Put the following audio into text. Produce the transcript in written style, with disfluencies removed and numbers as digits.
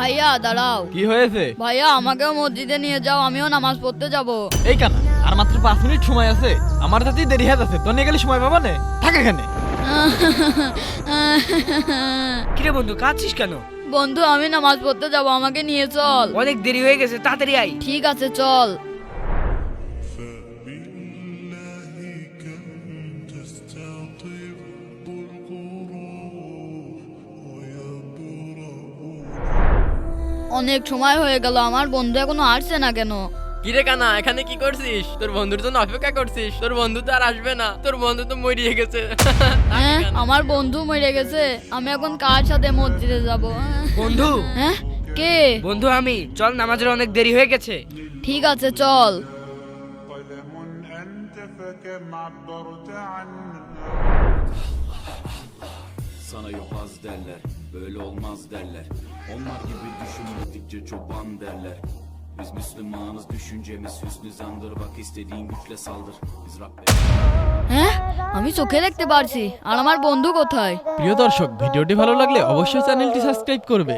ভাইয়া দাঁড়াও। কি হয়েছে? ভাইয়া আমাকেও মসজিদে নিয়ে যাও, আমিও নামাজ পড়তে যাব। এই কানা, আর মাত্র 5 মিনিট সময় আছে, আমার তাতেই দেরি হয়ে যাচ্ছে, তো নিয়ে গেলে সময় পাবা না, থাক এখানে। কিরে বন্ধু, কাঁদছিস কেন? বন্ধু আমি নামাজ পড়তে যাব, আমাকে নিয়ে চল। অনেক দেরি হয়ে গেছে, তাড়াতাড়ি আই। ঠিক আছে চল। অনেক সময় হয়ে গেল, আমার বন্ধু এখনো আসছে না কেন? কিরে কানা, এখানে কি করছিস? তোর বন্ধুর জন্য অপেক্ষা করছিস? তোর বন্ধু তো আর আসবে না, তোর বন্ধু তো মরিয়ে গেছে। হ্যাঁ আমার বন্ধু মরে গেছে, আমি এখন কার সাথে মসজিদে যাব? বন্ধু, হ্যাঁ কে? বন্ধু আমি, চল নামাজের অনেক দেরি hয়ে গেছে। ঠিক আছে চল। قلم أنت فكم عبرت عنها. Sana yobaz derler, böyle olmaz derler. Onlar gibi düşünmedikçe çoban derler. Biz Müslümanız, düşüncemiz hüsnü zandır. Bak istediğin güçle saldır. Biz Rabbe... হ্যাঁ আমি চোখে দেখতে পারছি, আর আমার বন্ধু কোথায়? প্রিয় দর্শক, ভিডিওটি ভালো লাগলে অবশ্যই চ্যানেলটি সাবস্ক্রাইব করবে।